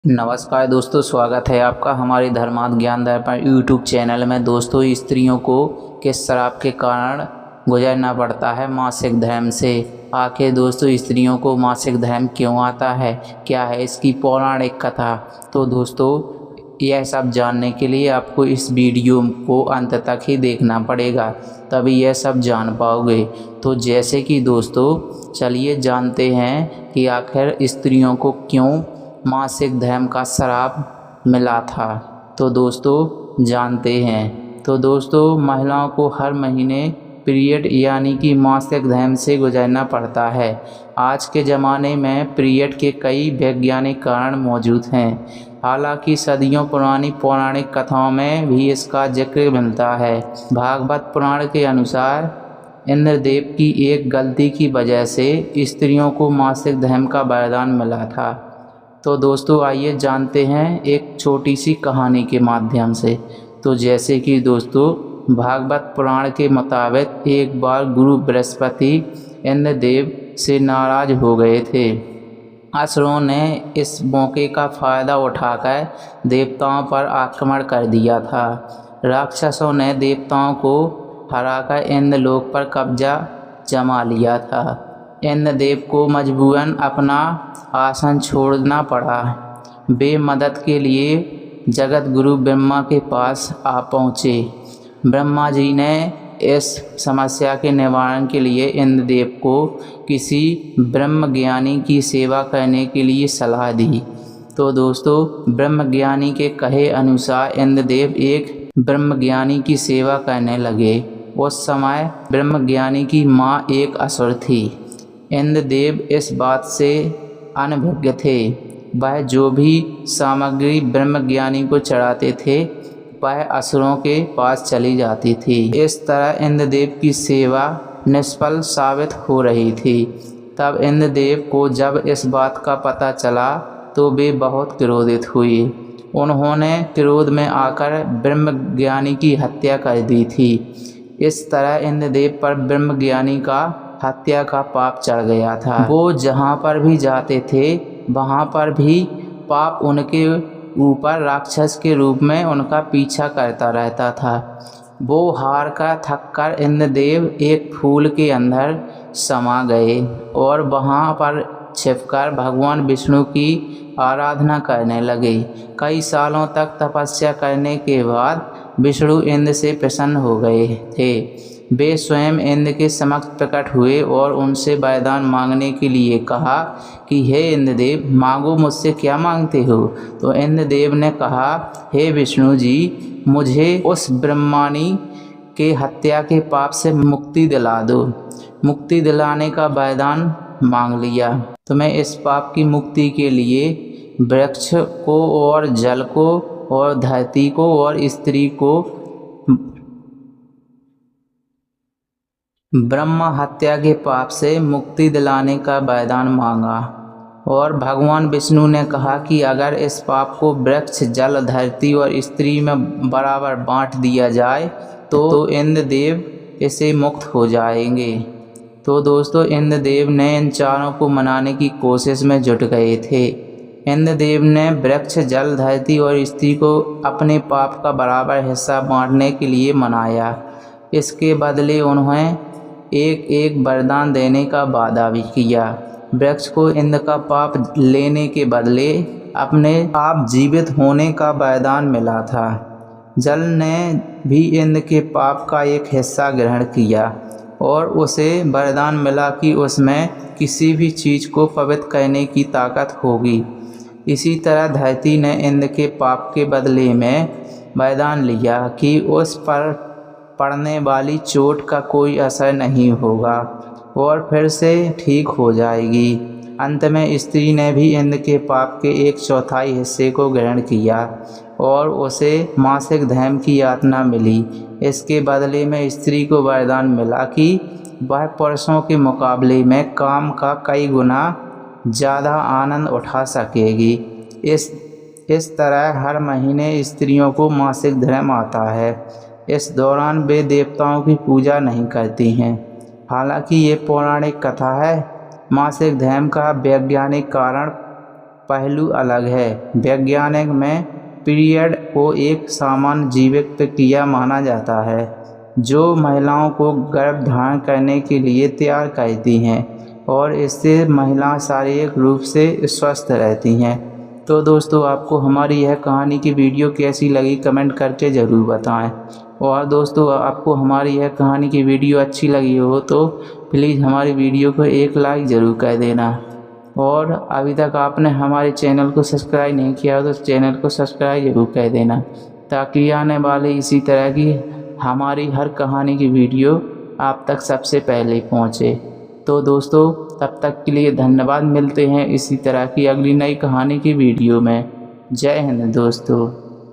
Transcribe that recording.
नमस्कार दोस्तों, स्वागत है आपका हमारे धर्मार्थ ज्ञान दर्पण यूट्यूब चैनल में। दोस्तों, स्त्रियों को किस श्राप के कारण गुजरना पड़ता है मासिक धर्म से। आखिर दोस्तों, स्त्रियों को मासिक धर्म क्यों आता है, क्या है इसकी पौराणिक कथा। तो दोस्तों, यह सब जानने के लिए आपको इस वीडियो को अंत तक ही देखना पड़ेगा, तभी यह सब जान पाओगे। तो जैसे कि दोस्तों, चलिए जानते हैं कि आखिर स्त्रियों को क्यों मासिक धर्म का श्राप मिला था। तो दोस्तों जानते हैं। तो दोस्तों, महिलाओं को हर महीने पीरियड यानी कि मासिक धर्म से गुजरना पड़ता है। आज के ज़माने में पीरियड के कई वैज्ञानिक कारण मौजूद हैं। हालांकि सदियों पुरानी पौराणिक कथाओं में भी इसका जिक्र मिलता है। भागवत पुराण के अनुसार इंद्रदेव की एक गलती की वजह से स्त्रियों को मासिक धर्म का वरदान मिला था। तो दोस्तों, आइए जानते हैं एक छोटी सी कहानी के माध्यम से। तो जैसे कि दोस्तों, भागवत पुराण के मुताबिक एक बार गुरु बृहस्पति इंद्रदेव से नाराज हो गए थे। असुरों ने इस मौके का फायदा उठाकर देवताओं पर आक्रमण कर दिया था। राक्षसों ने देवताओं को हराकर इंद्रलोक पर कब्जा जमा लिया था। इंद्रदेव को मजबूरन अपना आसन छोड़ना पड़ा। वे मदद के लिए जगत गुरु ब्रह्मा के पास आ पहुँचे। ब्रह्मा जी ने इस समस्या के निवारण के लिए इंद्रदेव को किसी ब्रह्म ज्ञानी की सेवा करने के लिए सलाह दी। तो दोस्तों, ब्रह्म ज्ञानी के कहे अनुसार इंद्रदेव एक ब्रह्म ज्ञानी की सेवा करने लगे। उस समय ब्रह्म ज्ञानी की माँ एक असुर थी। इंद्रदेव इस बात से अनभिज्ञ थे। वह जो भी सामग्री ब्रह्मज्ञानी को चढ़ाते थे वह असुरों के पास चली जाती थी। इस तरह इंद्रदेव की सेवा निष्फल साबित हो रही थी। तब इंद्रदेव को जब इस बात का पता चला तो वे बहुत क्रोधित हुए। उन्होंने क्रोध में आकर ब्रह्मज्ञानी की हत्या कर दी थी। इस तरह इंद्रदेव पर ब्रह्मज्ञानी का हत्या का पाप चढ़ गया था। वो जहाँ पर भी जाते थे वहाँ पर भी पाप उनके ऊपर राक्षस के रूप में उनका पीछा करता रहता था। वो हार कर थक कर इंद्रदेव एक फूल के अंदर समा गए और वहाँ पर छिपकर भगवान विष्णु की आराधना करने लगे। कई सालों तक तपस्या करने के बाद विष्णु इंद्र से प्रसन्न हो गए थे। वे स्वयं इंद्र के समक्ष प्रकट हुए और उनसे वरदान मांगने के लिए कहा कि हे इंद्रदेव, मांगो, मुझसे क्या मांगते हो। तो इंद्रदेव ने कहा, हे विष्णु जी, मुझे उस ब्रह्माणी के हत्या के पाप से मुक्ति दिला दो। मुक्ति दिलाने का वरदान मांग लिया। तो मैं इस पाप की मुक्ति के लिए वृक्ष को और जल को और धरती को और स्त्री को ब्रह्म हत्या के पाप से मुक्ति दिलाने का वरदान मांगा। और भगवान विष्णु ने कहा कि अगर इस पाप को वृक्ष, जल, धरती और स्त्री में बराबर बांट दिया जाए तो इंद्रदेव इसे मुक्त हो जाएंगे। तो दोस्तों, इंद्रदेव ने इन चारों को मनाने की कोशिश में जुट गए थे। इंद्रदेव ने वृक्ष, जल, धरती और स्त्री को अपने पाप का बराबर हिस्सा बांटने के लिए मनाया। इसके बदले उन्हें एक एक वरदान देने का वादा भी किया। वृक्ष को इंद्र का पाप लेने के बदले अपने आप जीवित होने का वरदान मिला था। जल ने भी इंद्र के पाप का एक हिस्सा ग्रहण किया और उसे वरदान मिला कि उसमें किसी भी चीज़ को पवित्र करने की ताकत होगी। इसी तरह धरती ने इंद्र के पाप के बदले में वरदान लिया कि उस पर पड़ने वाली चोट का कोई असर नहीं होगा और फिर से ठीक हो जाएगी। अंत में स्त्री ने भी इंद्र के पाप के 1/4 हिस्से को ग्रहण किया और उसे मासिक धर्म की यातना मिली। इसके बदले में स्त्री को वरदान मिला कि वह पुरुषों के मुकाबले में काम का कई गुना ज़्यादा आनंद उठा सकेगी। इस तरह हर महीने स्त्रियों को मासिक धर्म आता है। इस दौरान वे देवताओं की पूजा नहीं करती हैं। हालांकि ये पौराणिक कथा है। मासिक धर्म का वैज्ञानिक कारण पहलू अलग है। वैज्ञानिक में पीरियड को एक सामान्य जैविक प्रक्रिया माना जाता है जो महिलाओं को गर्भ धारण करने के लिए तैयार करती हैं और इससे महिलाएं शारीरिक रूप से स्वस्थ रहती हैं। तो दोस्तों, आपको हमारी यह कहानी की वीडियो कैसी लगी कमेंट करके ज़रूर बताएं। और दोस्तों, आपको हमारी यह कहानी की वीडियो अच्छी लगी हो तो प्लीज़ हमारी वीडियो को एक लाइक ज़रूर कर देना। और अभी तक आपने हमारे चैनल को सब्सक्राइब नहीं किया हो तो चैनल को सब्सक्राइब ज़रूर कर देना, ताकि आने वाले इसी तरह की हमारी हर कहानी की वीडियो आप तक सबसे पहले पहुँचे। तो दोस्तों, तब तक के लिए धन्यवाद। मिलते हैं इसी तरह की अगली नई कहानी की वीडियो में। जय हिंद दोस्तों।